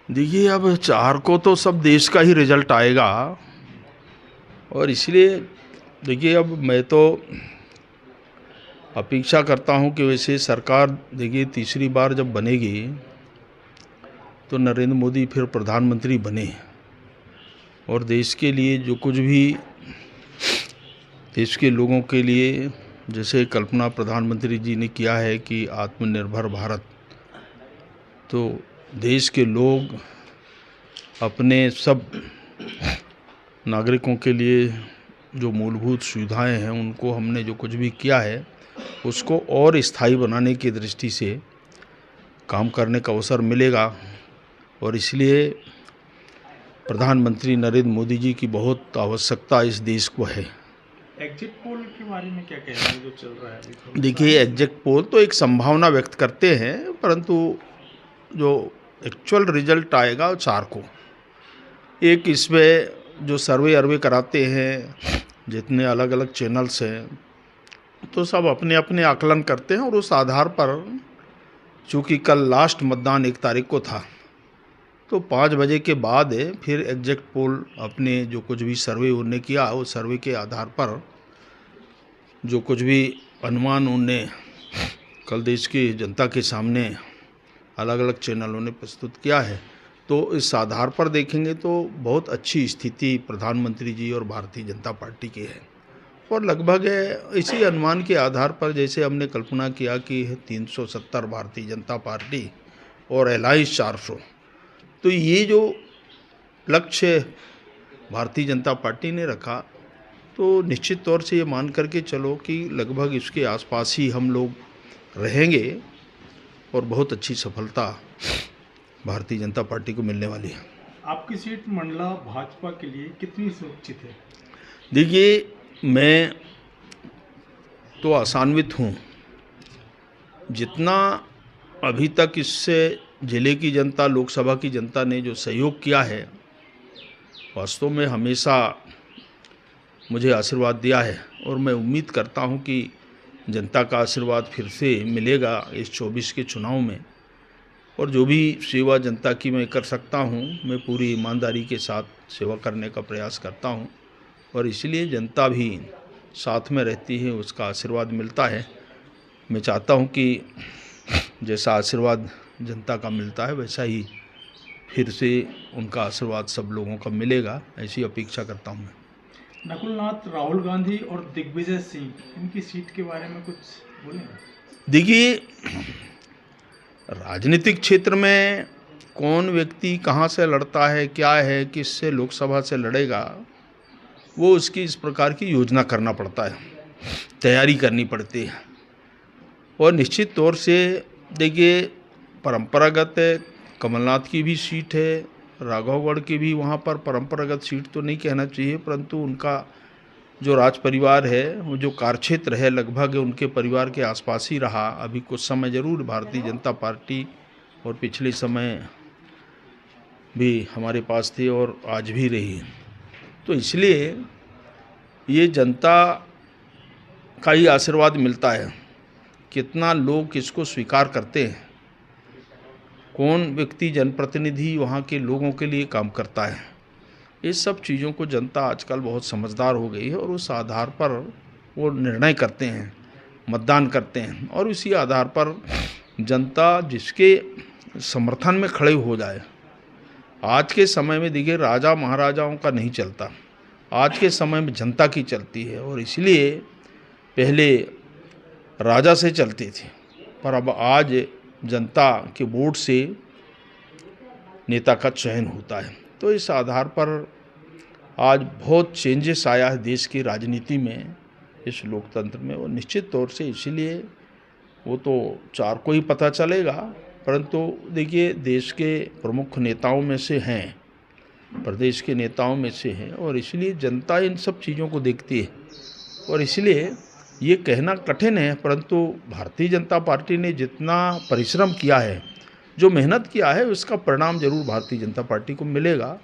देखिए, अब 4 को तो सब देश का ही रिजल्ट आएगा और इसलिए देखिए, अब मैं तो अपेक्षा करता हूं कि वैसे सरकार देखिए तीसरी बार जब बनेगी तो नरेंद्र मोदी फिर प्रधानमंत्री बने और देश के लिए जो कुछ भी देश के लोगों के लिए जैसे कल्पना प्रधानमंत्री जी ने किया है कि आत्मनिर्भर भारत, तो देश के लोग अपने सब नागरिकों के लिए जो मूलभूत सुविधाएं हैं उनको हमने जो कुछ भी किया है उसको और स्थायी बनाने की दृष्टि से काम करने का अवसर मिलेगा और इसलिए प्रधानमंत्री नरेंद्र मोदी जी की बहुत आवश्यकता इस देश को है। एग्जिट पोल के बारे में क्या कहना है जो चल रहा है अभी? देखिए, एग्जिट पोल तो एक संभावना व्यक्त करते हैं, परंतु जो एक्चुअल रिजल्ट आएगा वो 4 को। एक इसमें जो सर्वे अर्वे कराते हैं जितने अलग अलग चैनल्स हैं तो सब अपने अपने आकलन करते हैं और उस आधार पर, चूँकि कल लास्ट मतदान 1 तारीख को था, तो 5 बजे के बाद फिर एग्जिट पोल अपने जो कुछ भी सर्वे उन्होंने किया उस सर्वे के आधार पर जो कुछ भी अनुमान उनने कल देश की जनता के सामने अलग अलग चैनलों ने प्रस्तुत किया है, तो इस आधार पर देखेंगे तो बहुत अच्छी स्थिति प्रधानमंत्री जी और भारतीय जनता पार्टी की है और लगभग इसी अनुमान के आधार पर जैसे हमने कल्पना किया कि 370 भारतीय जनता पार्टी और अलायंस 400, तो ये जो लक्ष्य भारतीय जनता पार्टी ने रखा तो निश्चित तौर से ये मान करके चलो कि लगभग इसके आसपास ही हम लोग रहेंगे और बहुत अच्छी सफलता भारतीय जनता पार्टी को मिलने वाली है। आपकी सीट मंडला भाजपा के लिए कितनी सुरक्षित है? देखिए, मैं तो आशान्वित हूँ। जितना अभी तक इससे जिले की जनता, लोकसभा की जनता ने जो सहयोग किया है, वास्तव में हमेशा मुझे आशीर्वाद दिया है और मैं उम्मीद करता हूं कि जनता का आशीर्वाद फिर से मिलेगा इस 24 के चुनाव में और जो भी सेवा जनता की मैं कर सकता हूं, मैं पूरी ईमानदारी के साथ सेवा करने का प्रयास करता हूं और इसलिए जनता भी साथ में रहती है, उसका आशीर्वाद मिलता है। मैं चाहता हूं कि जैसा आशीर्वाद जनता का मिलता है वैसा ही फिर से उनका आशीर्वाद सब लोगों का मिलेगा, ऐसी अपेक्षा करता हूं मैं। नकुलनाथ, राहुल गांधी और दिग्विजय सिंह, इनकी सीट के बारे में कुछ बोलें? देखिए, राजनीतिक क्षेत्र में कौन व्यक्ति कहाँ से लड़ता है, क्या है, किससे लोकसभा से लड़ेगा, वो उसकी इस प्रकार की योजना करना पड़ता है, तैयारी करनी पड़ती है और निश्चित तौर से देखिए परंपरागत कमलनाथ की भी सीट है, राघवगढ़ की भी वहाँ पर परंपरागत सीट तो नहीं कहना चाहिए, परंतु उनका जो राज परिवार है, वो जो कार्यक्षेत्र है लगभग उनके परिवार के आसपास ही रहा। अभी कुछ समय जरूर भारतीय जनता पार्टी और पिछले समय भी हमारे पास थी और आज भी रही, तो इसलिए ये जनता का ही आशीर्वाद मिलता है। कितना लोग किसको स्वीकार करते हैं, कौन व्यक्ति जनप्रतिनिधि वहाँ के लोगों के लिए काम करता है, इस सब चीज़ों को जनता आजकल बहुत समझदार हो गई है और उस आधार पर वो निर्णय करते हैं, मतदान करते हैं और उसी आधार पर जनता जिसके समर्थन में खड़े हो जाए। आज के समय में देखिए राजा महाराजाओं का नहीं चलता, आज के समय में जनता की चलती है और इसलिए पहले राजा से चलती थी पर अब आज जनता के वोट से नेता का चयन होता है। तो इस आधार पर आज बहुत चेंजेस आया है देश की राजनीति में, इस लोकतंत्र में, और निश्चित तौर से इसीलिए वो तो 4 को ही पता चलेगा, परंतु देखिए देश के प्रमुख नेताओं में से हैं, प्रदेश के नेताओं में से हैं और इसलिए जनता इन सब चीज़ों को देखती है और इसलिए ये कहना कठिन है, परंतु भारतीय जनता पार्टी ने जितना परिश्रम किया है, जो मेहनत किया है, उसका परिणाम जरूर भारतीय जनता पार्टी को मिलेगा।